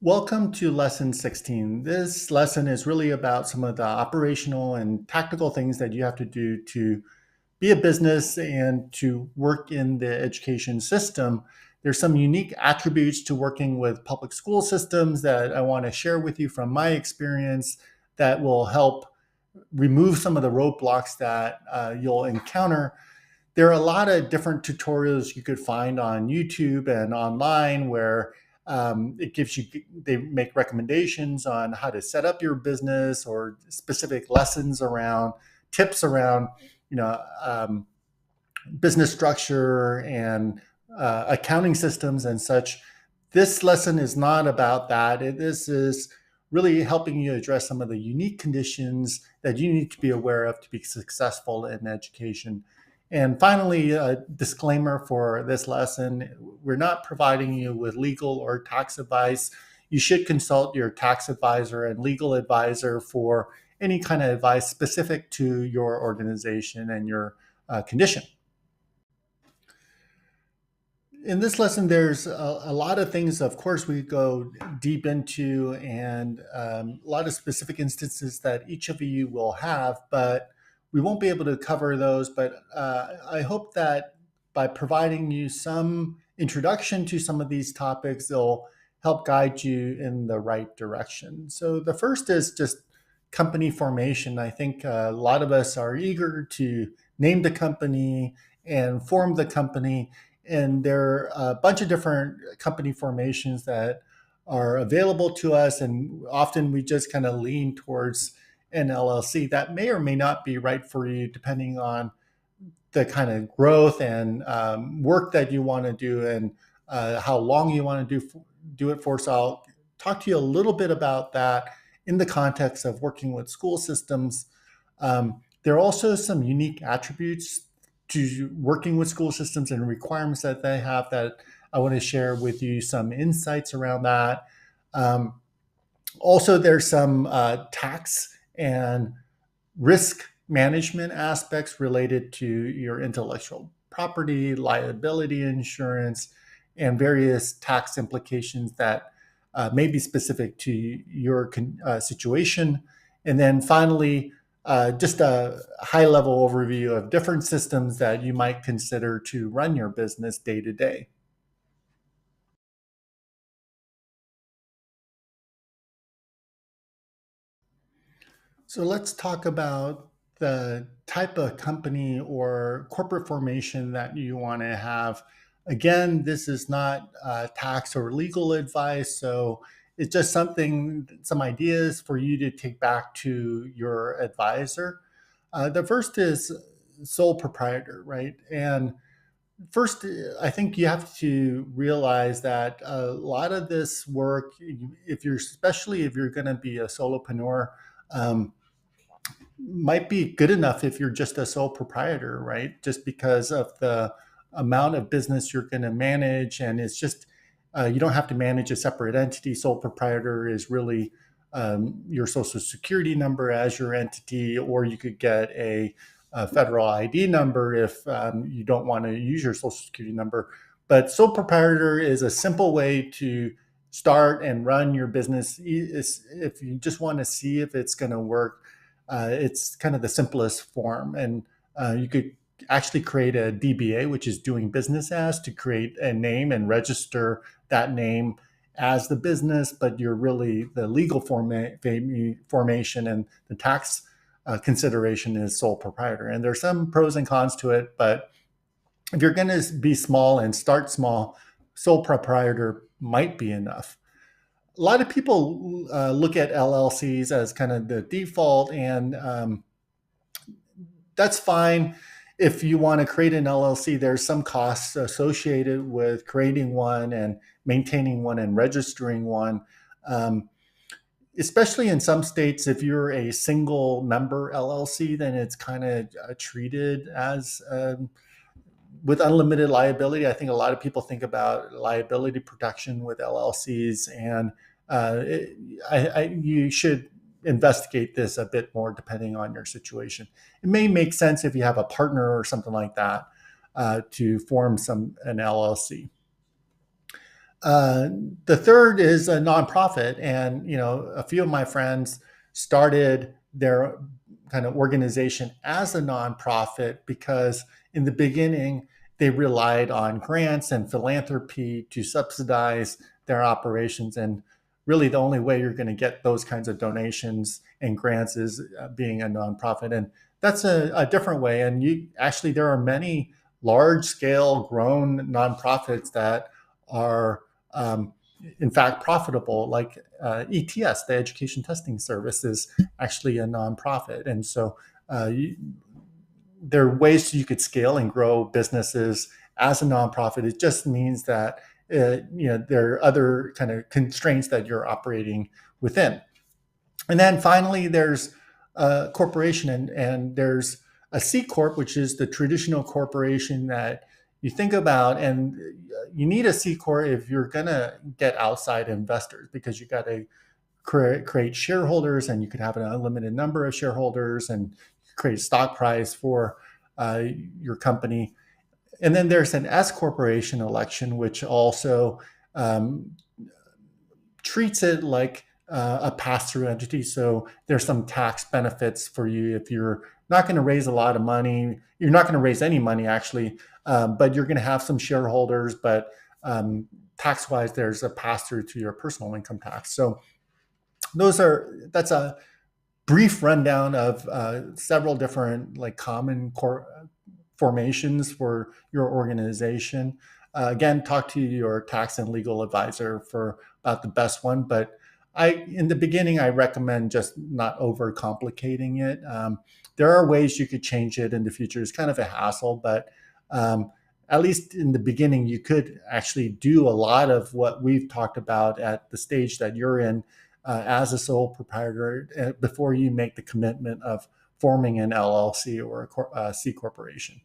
Welcome to lesson 16. This lesson is really about some of the operational and tactical things that you have to do to be a business and to work in the education system. There's some unique attributes to working with public school systems that I want to share with you from my experience that will help remove some of the roadblocks that you'll encounter. There are a lot of different tutorials you could find on YouTube and online where it gives you, they make recommendations on how to set up your business or specific lessons around, tips around, you know, um, business structure and accounting systems and such. This lesson is not about that. This is really helping you address some of the unique conditions that you need to be aware of to be successful in education. And finally, a disclaimer for this lesson, we're not providing you with legal or tax advice. You should consult your tax advisor and legal advisor for any kind of advice specific to your organization and your condition. In this lesson, there's a lot of things, of course, we go deep into, and a lot of specific instances that each of you will have, but we won't be able to cover those. But I hope that by providing you some introduction to some of these topics, they'll help guide you in the right direction. So the first is just company formation. I think a lot of us are eager to name the company and form the company, and there are a bunch of different company formations that are available to us, and often we just kind of lean towards an LLC. That may or may not be right for you depending on the kind of growth and work that you want to do and how long you want to do it for. So I'll talk to you a little bit about that in the context of working with school systems. There are also some unique attributes to working with school systems and requirements that they have that I want to share with you some insights around that. Also, there's some tax and risk management aspects related to your intellectual property, liability insurance, and various tax implications that may be specific to your situation. And then finally, just a high level overview of different systems that you might consider to run your business day to day. So let's talk about the type of company or corporate formation that you want to have. Again, this is not tax or legal advice, so it's just some ideas for you to take back to your advisor. The first is sole proprietor, right? And first, I think you have to realize that a lot of this work, if you're, especially if you're going to be a solopreneur, um, might be good enough if you're just a sole proprietor, right? Just because of the amount of business you're going to manage. And it's just, you don't have to manage a separate entity. Sole proprietor is really your social security number as your entity, or you could get a federal ID number if you don't want to use your social security number. But sole proprietor is a simple way to start and run your business. If you just want to see if it's going to work, it's kind of the simplest form. And you could actually create a DBA, which is doing business as, to create a name and register that name as the business, but you're really the legal formation and the tax consideration is sole proprietor. And there's some pros and cons to it, but if you're going to be small and start small, sole proprietor might be enough. A lot of people look at LLCs as kind of the default, and that's fine. If you want to create an LLC, there's some costs associated with creating one and maintaining one and registering one. Especially in some states, if you're a single member LLC, then it's kind of treated as with unlimited liability. I think a lot of people think about liability protection with LLCs, and you should investigate this a bit more depending on your situation. It may make sense if you have a partner or something like that to form an LLC. Uh, the third is a nonprofit, and a few of my friends started their kind of organization as a nonprofit because in the beginning they relied on grants and philanthropy to subsidize their operations, and really the only way you're going to get those kinds of donations and grants is being a nonprofit, and that's a different way. And you actually there are many large scale grown nonprofits that are um, in fact profitable, like ETS, the Education Testing Service, is actually a nonprofit. And so there are ways you could scale and grow businesses as a nonprofit. It just means that there are other kind of constraints that you're operating within. And then finally, there's a corporation, and there's a C Corp, which is the traditional corporation that you think about. And you need a C Corp if you're going to get outside investors, because you got to create shareholders, and you could have an unlimited number of shareholders and create a stock price for uh, your company. And then there's an S corporation election, which also um, treats it like a pass-through entity. So there's some tax benefits for you if you're not going to raise a lot of money. You're not going to raise any money, actually, but you're going to have some shareholders. But tax-wise, there's a pass-through to your personal income tax. So that's a brief rundown of several different like common formations for your organization. Again, talk to your tax and legal advisor for about the best one. But in the beginning, I recommend just not overcomplicating it. There are ways you could change it in the future. It's kind of a hassle, but at least in the beginning, you could actually do a lot of what we've talked about at the stage that you're in as a sole proprietor before you make the commitment of forming an LLC or a C corporation.